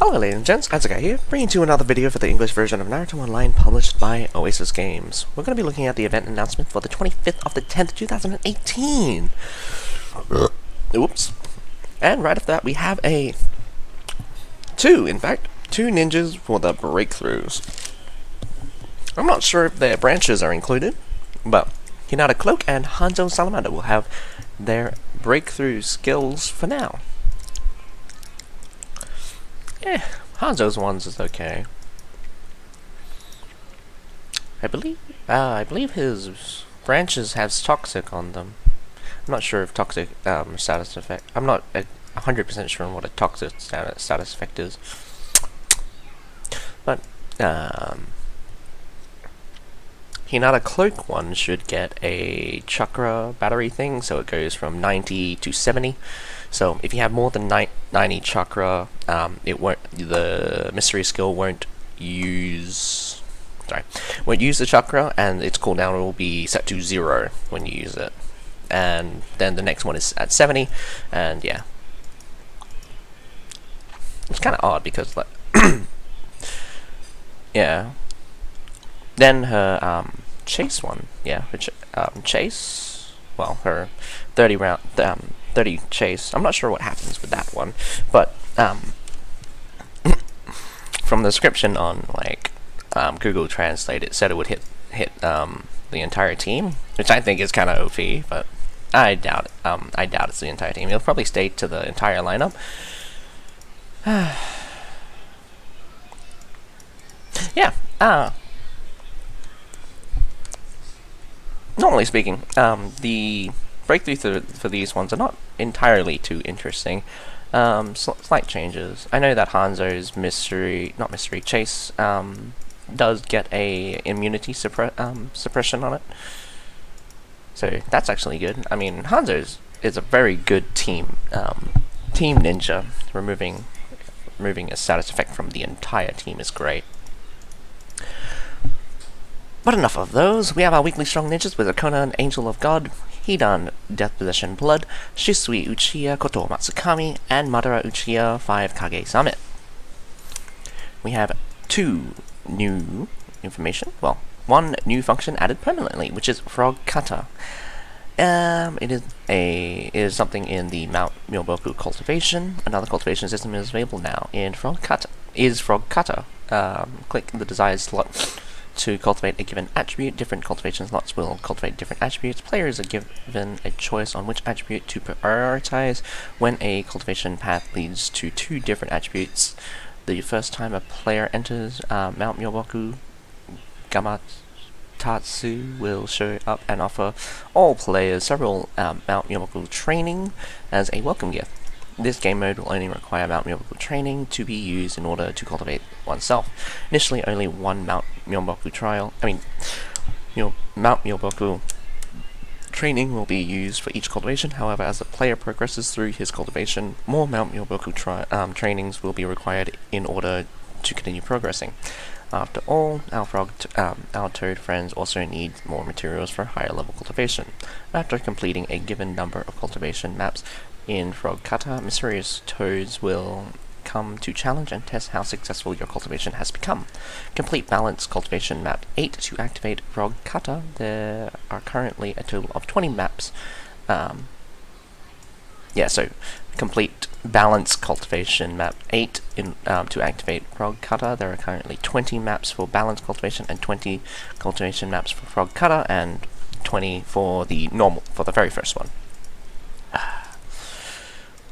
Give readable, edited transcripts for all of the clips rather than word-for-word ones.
Hello ladies and gents, Asuka here, bringing you another video for the English version of Naruto Online published by Oasis Games. We're going to be looking at the event announcement for the 25th of the 10th, 2018. Oops. And right after that we have two ninjas for the breakthroughs. I'm not sure if their branches are included, but Hinata Cloak and Hanzo Salamander will have their breakthrough skills for now. Hanzo's ones is okay. I believe his branches has toxic on them. I'm not sure if toxic status effect. I'm not 100% sure on what a toxic status effect is. But Hinata Cloak one should get a chakra battery thing, so it goes from 90 to 70. So if you have more than 90 chakra, the mystery skill won't use the chakra, and its cooldown will be set to 0 when you use it. And then the next one is at 70, and yeah, it's kind of odd because like yeah. Then her chase one, yeah, chase. Well, her 30 round 30 chase. I'm not sure what happens with that one, but from the description on like Google Translate, it said it would hit the entire team, which I think is kind of OP, but I doubt it. I doubt it's the entire team. It'll probably stay to the entire lineup. Yeah. Normally speaking, the breakthrough for these ones are not entirely too interesting. Slight changes. I know that Hanzo's chase does get a immunity suppression on it, so that's actually good. I mean, Hanzo's is a very good team ninja. Removing a status effect from the entire team is great. But enough of those. We have our weekly strong ninjas with Oceania, Angel of God, Hidan, Death Possession Blood, Shisui Uchiha, Koto Matsukami, and Madara Uchiha, 5 Kage Summit. We have 2 new information. Well, 1 new function added permanently, which is Frog Kata. It is something in the Mount Myoboku cultivation. Another cultivation system is available now in Frog Kata. Click the desired slot to cultivate a given attribute. Different cultivation slots will cultivate different attributes. Players are given a choice on which attribute to prioritize when a cultivation path leads to 2 different attributes. The first time a player enters Mount Myoboku, Gamatatsu will show up and offer all players several Mount Myoboku training as a welcome gift. This game mode will only require Mount Myoboku training to be used in order to cultivate oneself. Initially, only 1 Mount Myoboku Mount Myoboku training will be used for each cultivation. However, as the player progresses through his cultivation, more Mount Myoboku trainings will be required in order to continue progressing. After all, our toad friends also need more materials for higher level cultivation. After completing a given number of cultivation maps in Frog Kata, mysterious toads will come to challenge and test how successful your cultivation has become. Complete Balance Cultivation Map 8 to activate Frog Kata. There are currently a total of 20 maps. So complete Balance Cultivation Map 8 to activate Frog Kata. There are currently 20 maps for Balance Cultivation and 20 cultivation maps for Frog Kata, and 20 for the very first one.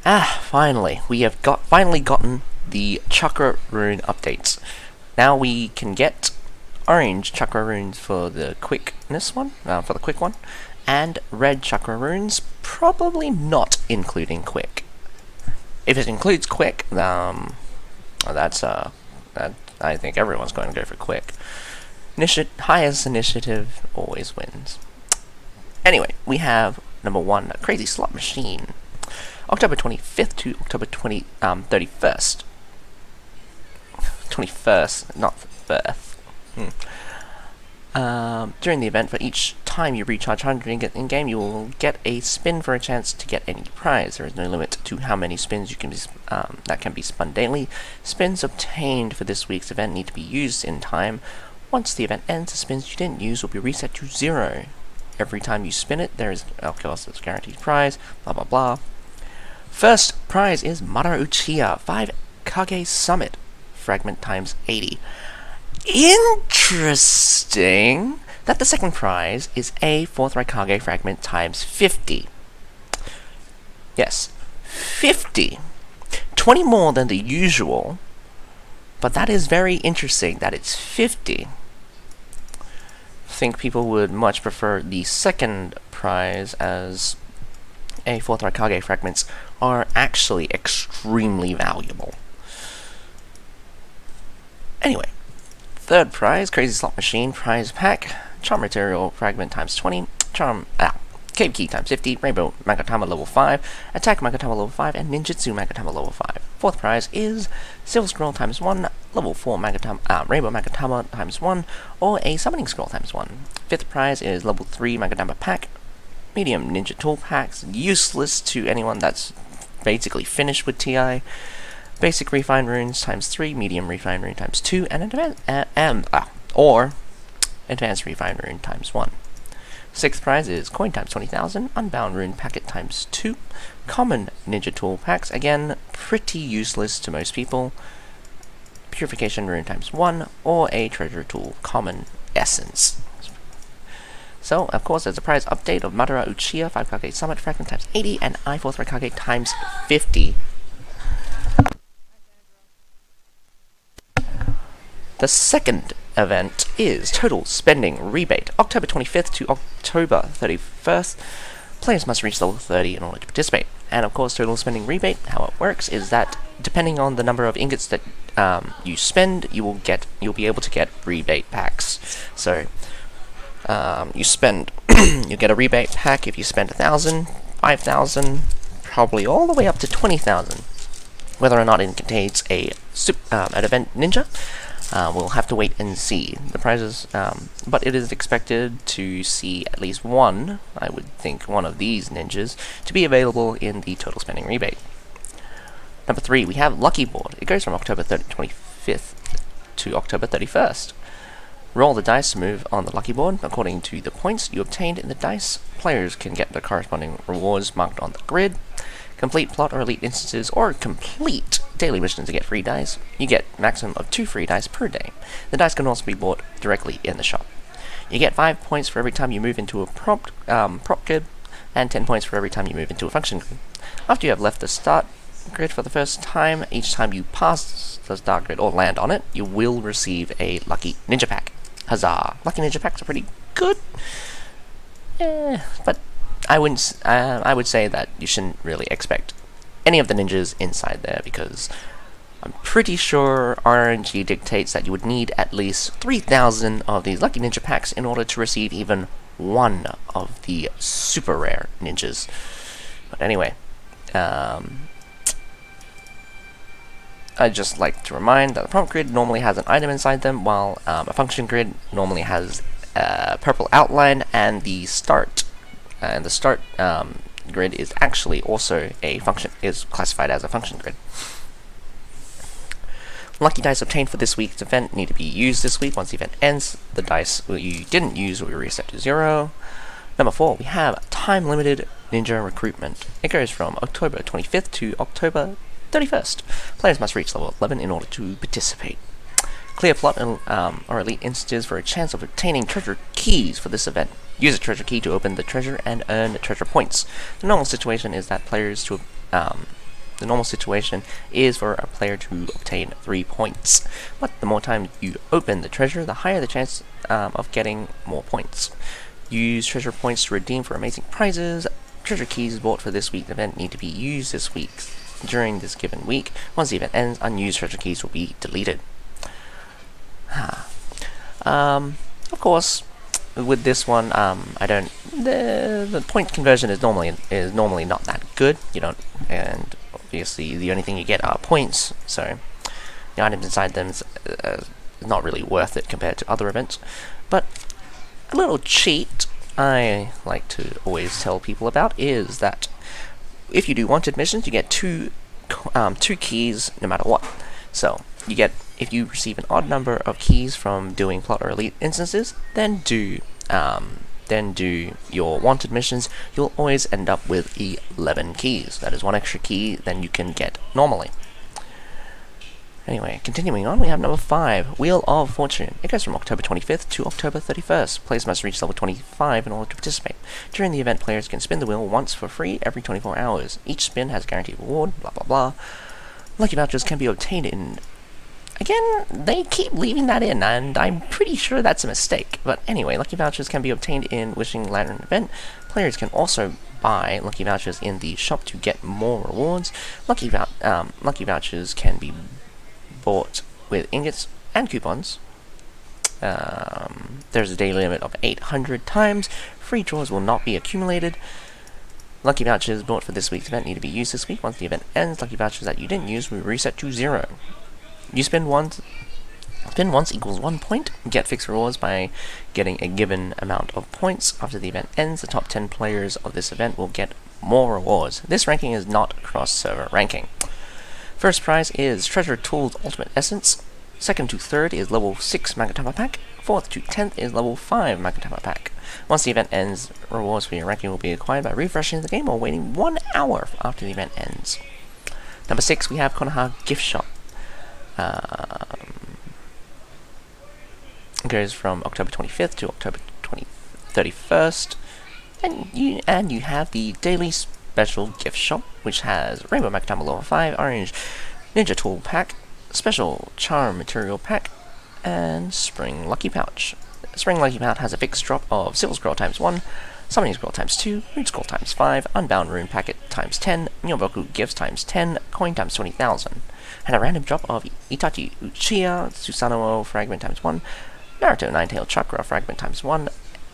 Finally, we have finally gotten the chakra rune updates. Now we can get orange chakra runes for the quickness one, for the quick one, and red chakra runes, probably not including quick. If it includes quick, I think everyone's going to go for quick. Highest initiative always wins. Anyway, we have number 1, a crazy slot machine. October 25th to October 31st. 21st, not 1st. During the event, for each time you recharge 100 ingot in-game, you will get a spin for a chance to get any prize. There is no limit to how many spins you can be, that can be spun daily. Spins obtained for this week's event need to be used in time. Once the event ends, the spins you didn't use will be reset to 0. Every time you spin it, there is, of course, a guaranteed prize, blah blah blah. First prize is Uchiha 5 Kage Summit, fragment times 80. Interesting that the second prize is a 4th Raikage fragment times 50. Yes, 50. 20 more than the usual, but that is very interesting that it's 50. I think people would much prefer the second prize, as a 4th Raikage fragments are actually extremely valuable. Anyway, third prize, Crazy Slot Machine prize pack, Charm Material fragment times 20, Cave Key times 50, Rainbow Magatama level 5, Attack Magatama level 5, and Ninjutsu Magatama level 5. Fourth prize is Silver Scroll times 1, level 4 Rainbow Magatama times 1, or a Summoning Scroll times 1. Fifth prize is level 3 Magatama pack, Medium Ninja Tool packs, useless to anyone that's basically finished with TI. Basic Refined Runes times 3, Medium Refined Rune times 2, and Advanced Refined Rune times 1. Sixth prize is Coin times 20,000, Unbound Rune Packet times 2, Common Ninja Tool packs, again, pretty useless to most people, Purification Rune times 1, or a Treasure Tool Common Essence. So, of course, there's a prize update of Madara Uchiha 5 Kage Summit fragment times 80, and I4th Raikage times 50. The second event is Total Spending Rebate, October 25th to October 31st. Players must reach level 30 in order to participate. And of course, Total Spending Rebate, how it works is that depending on the number of ingots that you spend, you'll be able to get rebate packs. So you spend, you get a rebate pack if you spend 1,000, 5,000, probably all the way up to 20,000. Whether or not it contains an event ninja, we'll have to wait and see the prizes, but it is expected to see at least one, I would think, one of these ninjas to be available in the Total Spending Rebate. Number 3, we have Lucky Board. It goes from October 25th to October 31st. Roll the dice to move on the Lucky Board. According to the points you obtained in the dice, players can get the corresponding rewards marked on the grid. Complete plot or elite instances, or complete daily missions to get free dice. You get maximum of 2 free dice per day. The dice can also be bought directly in the shop. You get 5 points for every time you move into a prop grid, and 10 points for every time you move into a function grid. After you have left the start grid for the first time, each time you pass the start grid or land on it, you will receive a Lucky Ninja Pack. Huzzah! Lucky Ninja Packs are pretty good, but I would say that you shouldn't really expect any of the ninjas inside there, because I'm pretty sure RNG dictates that you would need at least 3,000 of these Lucky Ninja Packs in order to receive even one of the super rare ninjas. But anyway, I'd just like to remind that the prompt grid normally has an item inside them, while a function grid normally has a purple outline, and the start grid is actually also is classified as a function grid. Lucky dice obtained for this week's event need to be used this week. Once the event ends, the dice you didn't use will be reset to 0. Number 4, we have Time Limited Ninja Recruitment. It goes from October 25th to October 31st. Players must reach level 11 in order to participate. Clear plot or elite instances for a chance of obtaining treasure keys for this event. Use a treasure key to open the treasure and earn treasure points. The normal situation is for a player to obtain 3 points. But the more time you open the treasure, the higher the chance of getting more points. Use treasure points to redeem for amazing prizes. Treasure keys bought for this week's event need to be used this week. During this given week, once the event ends, unused treasure keys will be deleted. Of course, with this one, the point conversion is normally not that good. And obviously the only thing you get are points, so the items inside them is not really worth it compared to other events. But a little cheat I like to always tell people about is that if you do wanted missions, you get two keys no matter what. So you get, if you receive an odd number of keys from doing plot or elite instances, then do your wanted missions. You'll always end up with 11 keys. That is one extra key than you can get normally. Anyway, continuing on, we have number 5, Wheel of Fortune. It goes from October 25th to October 31st. Players must reach level 25 in order to participate. During the event, players can spin the wheel once for free every 24 hours. Each spin has a guaranteed reward, blah blah blah. Lucky vouchers can be obtained in... Again, they keep leaving that in, and I'm pretty sure that's a mistake. But anyway, lucky vouchers can be obtained in Wishing Lantern event. Players can also buy lucky vouchers in the shop to get more rewards. Lucky vouchers can be bought with ingots and coupons. There's a daily limit of 800 times. Free draws will not be accumulated. Lucky vouchers bought for this week's event need to be used this week. Once the event ends, lucky vouchers that you didn't use will reset to 0. You spin once equals 1 point. Get fixed rewards by getting a given amount of points. After the event ends, the top 10 players of this event will get more rewards. This ranking is not cross-server ranking. First prize is Treasure Tools Ultimate Essence. Second to third is level 6 Magatama Pack. Fourth to 10th is level 5 Magatama Pack. Once the event ends, rewards for your ranking will be acquired by refreshing the game or waiting 1 hour after the event ends. Number 6, we have Konoha Gift Shop. It goes from October 25th to October 31st. And you have the daily special gift shop, which has Rainbow Magatama Level 5, Orange Ninja Tool Pack, Special Charm Material Pack, and Spring Lucky Pouch. Spring Lucky Pouch has a fixed drop of Silver Scroll times 1, Summoning Scroll times 2, Root Scroll times 5, Unbound Rune Packet times 10, Nyoboku Gifts times 10, Coin times 20,000, and a random drop of Itachi Uchiha Susanoo Fragment times 1, Naruto Nine-Tailed Chakra Fragment times 1,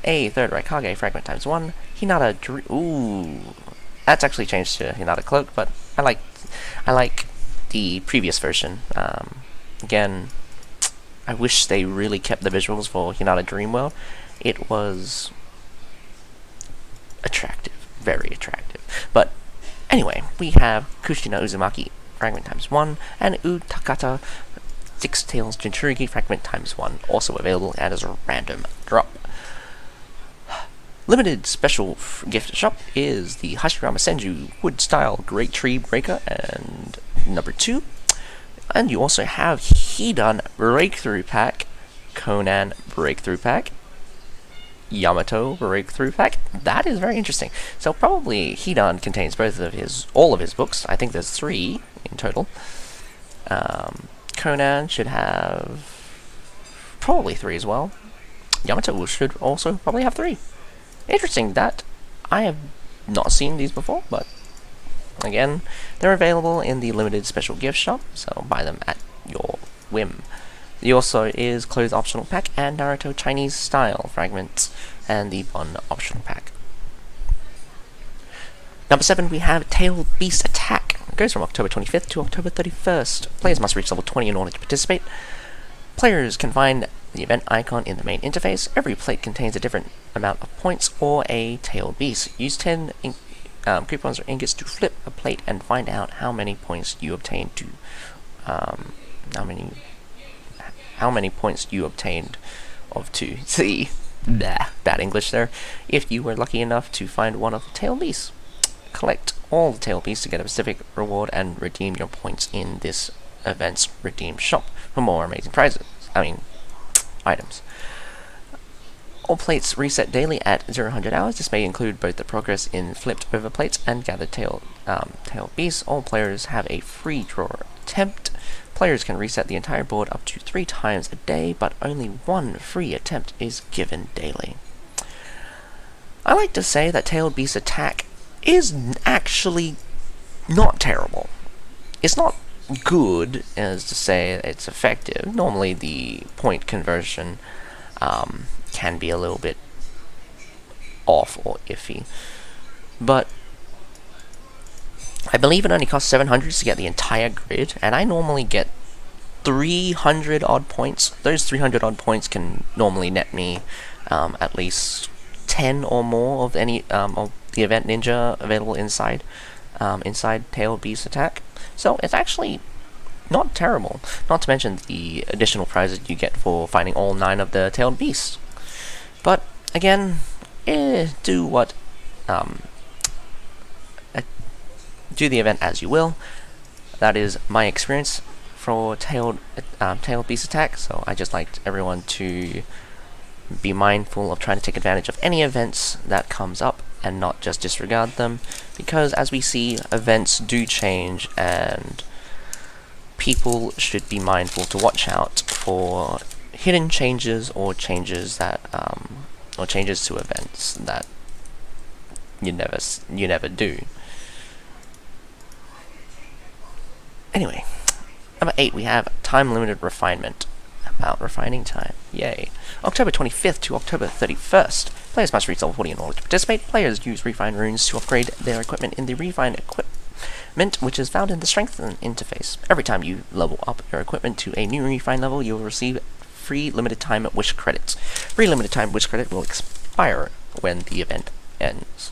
a Third Raikage Fragment times 1, Hinata Ooh, that's actually changed to Hinata Cloak, but I like the previous version. Again, I wish they really kept the visuals for Hinata Dreamworld. It was attractive, very attractive. But anyway, we have Kushina Uzumaki Fragment times 1 and Utakata Six Tails Jinchuriki Fragment times 1, also available as a random drop. Limited special gift shop is the Hashirama Senju Wood Style Great Tree Breaker and number 2. And you also have Hidan Breakthrough Pack, Conan Breakthrough Pack, Yamato Breakthrough Pack. That is very interesting. So probably Hidan contains all of his books. I think there's 3 in total. Conan should have probably 3 as well. Yamato should also probably have 3. Interesting that I have not seen these before, but again, they're available in the limited special gift shop, so buy them at your whim. There also is Clothes Optional Pack and Naruto Chinese Style Fragments and the Bun Optional Pack. Number 7, we have Tail Beast Attack. It goes from October 25th to October 31st. Players must reach level 20 in order to participate. Players can find the event icon in the main interface. Every plate contains a different amount of points or a tailed beast. Use 10 coupons or ingots to flip a plate and find out how many points you obtained to how many points you obtained of to see bad English there. If you were lucky enough to find one of the tailed beasts, collect all the tailed beasts to get a specific reward and redeem your points in this event's redeem shop for more amazing prizes. Items. All plates reset daily at 0-100 hours. This may include both the progress in flipped over plates and gathered tail beasts. All players have a free draw attempt. Players can reset the entire board up to 3 times a day, but only 1 free attempt is given daily. I like to say that Tailed Beast Attack is actually not terrible. It's not good as to say it's effective. Normally the point conversion can be a little bit off or iffy, but I believe it only costs 700 to get the entire grid, and I normally get 300 odd points. Those 300 odd points can normally net me at least 10 or more of any of the event ninja available inside Tailed Beast Attack. So it's actually not terrible. Not to mention the additional prizes you get for finding all 9 of the Tailed Beasts. But again, do what do the event as you will. That is my experience for Tailed Beast Attack. So I just liked everyone to be mindful of trying to take advantage of any events that comes up and not just disregard them, because as we see, events do change and people should be mindful to watch out for hidden changes or changes that or changes to events that you never do. Anyway, number 8, we have time-limited refinement. About refining time. Yay. October 25th to October 31st. Players must reach level 40 in order to participate. Players use refine runes to upgrade their equipment in the refine equipment, which is found in the strengthen interface. Every time you level up your equipment to a new refine level, you will receive free limited time wish credits. Free limited time wish credit will expire when the event ends.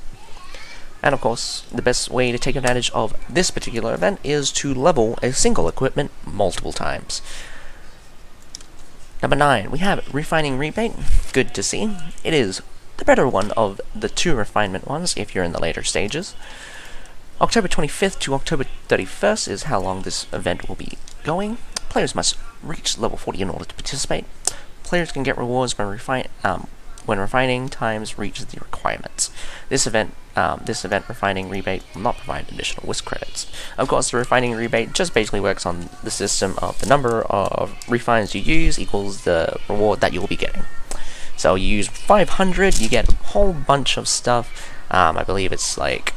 And of course, the best way to take advantage of this particular event is to level a single equipment multiple times. Number 9, we have Refining Rebate. Good to see. It is the better one of the 2 refinement ones if you're in the later stages. October 25th to October 31st is how long this event will be going. Players must reach level 40 in order to participate. Players can get rewards when refining times reaches the requirements. This event refining rebate will not provide additional wish credits. Of course, the refining rebate just basically works on the system of the number of refines you use equals the reward that you'll be getting. So you use 500, you get a whole bunch of stuff. I believe it's like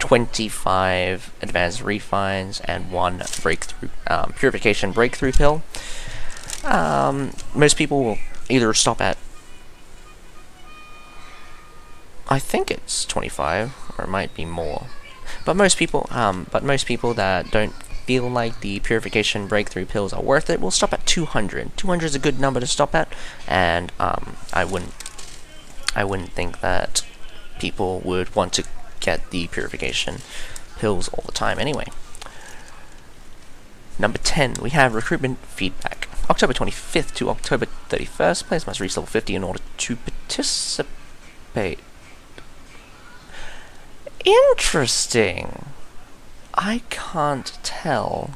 25 advanced refines and 1 breakthrough purification breakthrough pill. Most people will either stop at, I think it's 25, or it might be more. But most people that don't feel like the purification breakthrough pills are worth it will stop at 200. 200 is a good number to stop at, and I wouldn't think that people would want to get the purification pills all the time anyway. Number 10, we have recruitment feedback. October 25th to October 31st, players must reach level 50 in order to participate. Interesting. I can't tell.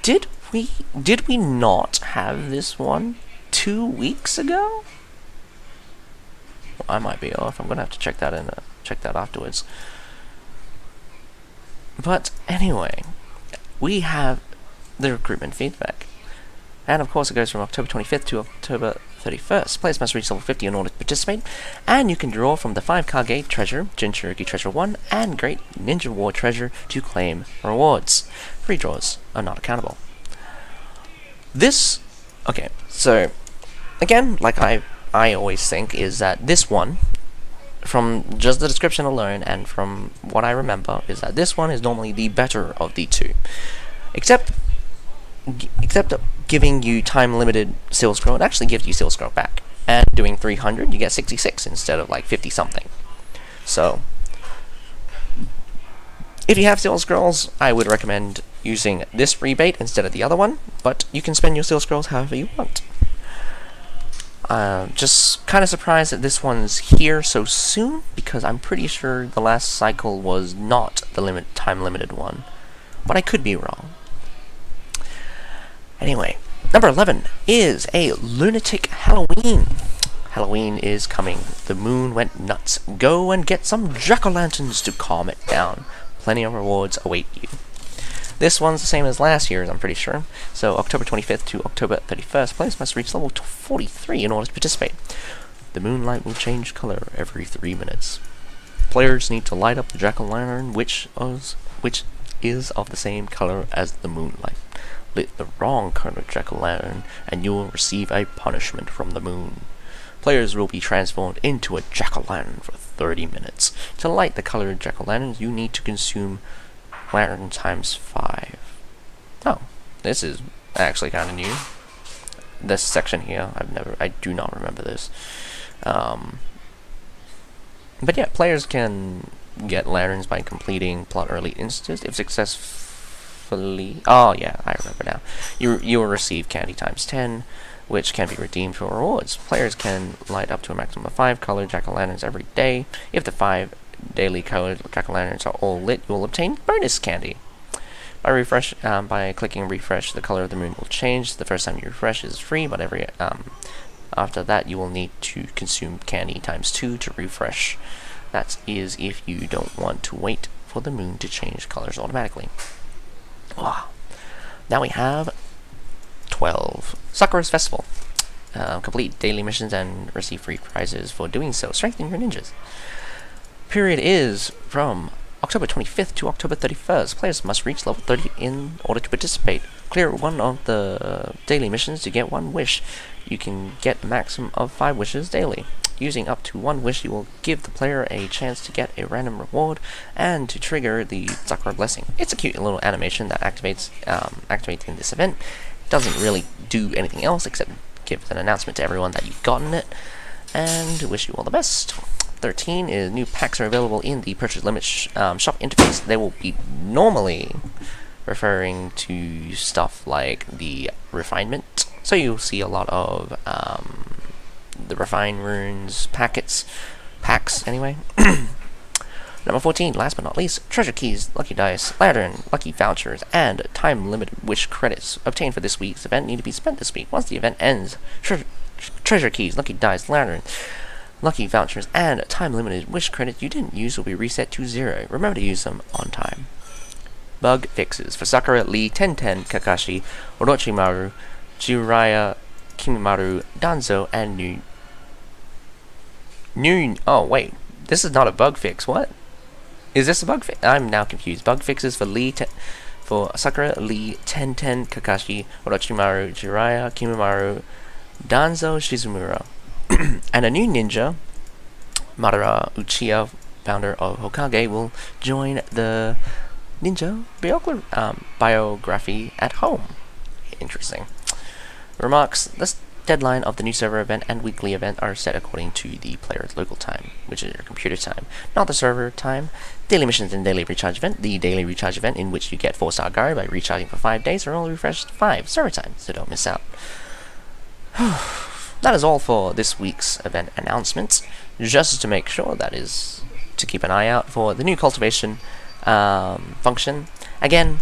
Did we not have this one 2 weeks ago? Well, I might be off. I'm gonna have to check that afterwards. But anyway, we have the recruitment feedback. And of course it goes from October 25th to October 31st. Players must reach level 50 in order to participate, and you can draw from the 5 Kage Treasure, Jinchuriki Treasure 1, and Great Ninja War Treasure to claim rewards. Free draws are not accountable. Okay, so again, like I always think, is that this one, from just the description alone and from what I remember, is that this one is normally the better of the 2. Except giving you time-limited Seal Scroll, it actually gives you Seal Scroll back. And doing 300, you get 66 instead of like 50-something. So, if you have Seal Scrolls, I would recommend using this rebate instead of the other one, but you can spend your Seal Scrolls however you want. Just kind of surprised that this one's here so soon, because I'm pretty sure the last cycle was not the time-limited one. But I could be wrong. Anyway, number 11 is a lunatic Halloween. Halloween is coming. The moon went nuts. Go and get some jack-o'-lanterns to calm it down. Plenty of rewards await you. This one's the same as last year's, I'm pretty sure. So October 25th to October 31st, players must reach level 43 in order to participate. The moonlight will change color every 3 minutes. Players need to light up the jack-o'-lantern, which is of the same color as the moonlight. Lit the wrong color jack-o'-lantern, and you will receive a punishment from the moon. Players will be transformed into a jack-o'-lantern for 30 minutes. To light the colored jack-o'-lanterns, you need to consume lantern times 5. Oh, this is actually kind of new. This section here, I do not remember this. But yeah, players can get lanterns by completing plot early instances. If successfully, oh yeah, I remember now. You will receive candy times 10, which can be redeemed for rewards. Players can light up to a maximum of 5 colored jack-o'-lanterns every day. If the 5 daily colored jack-o'-lanterns are all lit, you will obtain bonus candy. By clicking refresh, the color of the moon will change. The first time you refresh is free, but after that you will need to consume candy times 2 to refresh. That is if you don't want to wait for the moon to change colors automatically. Wow. Now we have 12. Sakura's Festival. Complete daily missions and receive free prizes for doing so. Strengthen your ninjas. Period is from October 25th to October 31st. Players must reach level 30 in order to participate. Clear one of the daily missions to get 1 wish. You can get a maximum of 5 wishes daily. Using up to 1 wish, you will give the player a chance to get a random reward and to trigger the Sakura Blessing. It's a cute little animation that activates in this event. It doesn't really do anything else except give an announcement to everyone that you've gotten it, and wish you all the best. 13 is new packs are available in the purchase limit shop interface. They will be normally referring to stuff like the refinement. So you'll see a lot of the refined runes packs anyway. Number 14, last but not least, treasure keys, lucky dice, lantern, lucky vouchers, and time-limited wish credits obtained for this week's event need to be spent this week. Once the event ends, treasure keys, lucky dice, lantern, lucky vouchers, and time-limited wish credits you didn't use will be reset to 0. Remember to use them on time. Bug fixes for Sakura, Lee, Tenten, Kakashi, Orochimaru, Jiraiya, Kimimaru, Danzo, and Oh wait, this is not a bug fix. What? Is this a bug fix? I'm now confused. Bug fixes for Sakura, Lee, Tenten, Kakashi, Orochimaru, Jiraiya, Kimimaru, Danzo, Shizumura. And a new ninja, Madara Uchiha, founder of Hokage, will join the ninja biography at home. Interesting. Remarks: this deadline of the new server event and weekly event are set according to the player's local time, which is your computer time, not the server time. Daily missions and daily recharge event. The daily recharge event, in which you get 4-star guard by recharging for 5 days, are only refreshed 5 server time, so don't miss out. That is all for this week's event announcements. Just to make sure, that is to keep an eye out for the new cultivation function. Again,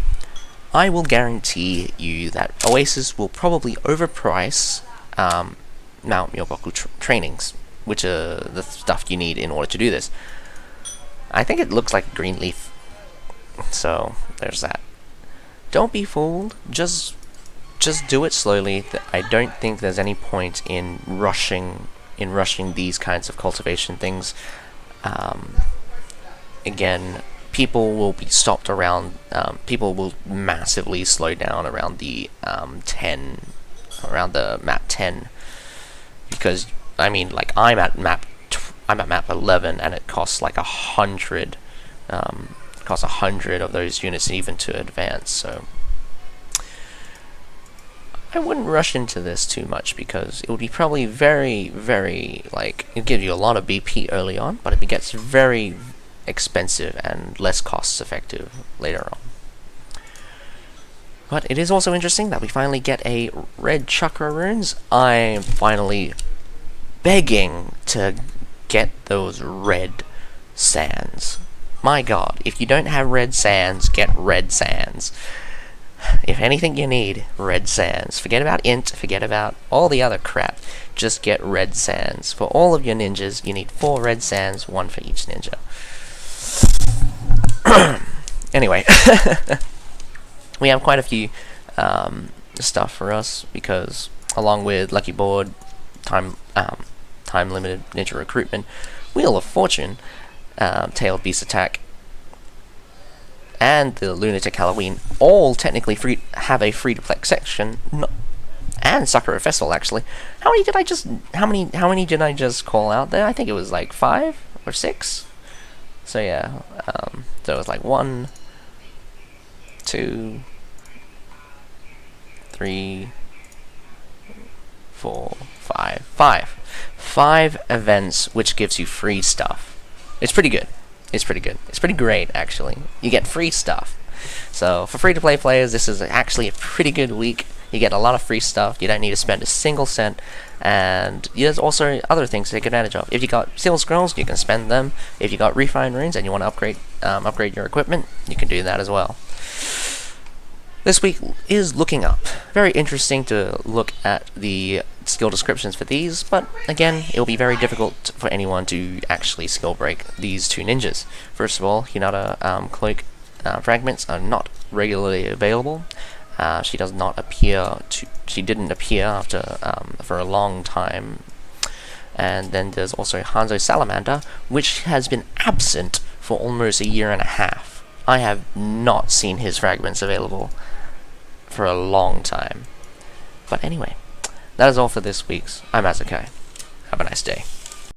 I will guarantee you that Oasis will probably overprice Mount Myoboku trainings, which are the stuff you need in order to do this. I think it looks like a green leaf, so there's that. Don't be fooled. Just do it slowly. I don't think there's any point in rushing these kinds of cultivation things. Again, people will be stopped around. People will massively slow down around the around the map 10, because I mean, like, I'm at map 11, and it costs like 100. Costs 100 of those units even to advance. So I wouldn't rush into this too much, because it would be probably very, very, like, it'd give you a lot of BP early on, but it gets very expensive and less cost effective later on. But it is also interesting that we finally get a red chakra runes. I'm finally begging to get those red sands. My god, if you don't have red sands, get red sands. If anything you need, red sands. Forget about int, forget about all the other crap. Just get red sands. For all of your ninjas, you need 4 red sands, 1 for each ninja. Anyway, we have quite a few stuff for us, because along with Lucky Board, time limited ninja recruitment, Wheel of Fortune, Tailed Beast Attack, and the Lunatic Halloween all technically have a free-to-play section, and Sakura Festival actually. How many did I just call out there? I think it was like 5 or 6. So yeah, so it was like 1, 2, 3, 4, 5. 5 events which gives you free stuff. it's pretty good. It's pretty good. It's pretty great, actually. You get free stuff. So for free-to-play players, this is actually a pretty good week. You get a lot of free stuff. You don't need to spend a single cent. And there's also other things to take advantage of. If you got seal scrolls, you can spend them. If you got refined runes and you want to upgrade your equipment, you can do that as well. This week is looking up. Very interesting to look at the skill descriptions for these, but again, it will be very difficult for anyone to actually skill break these two ninjas. First of all, Hinata cloak fragments are not regularly available. She does not appear to. She didn't appear after for a long time. And then there's also Hanzo Salamander, which has been absent for almost a year and a half. I have not seen his fragments available for a long time. But anyway, that is all for this week's I'm Azukai. Have a nice day.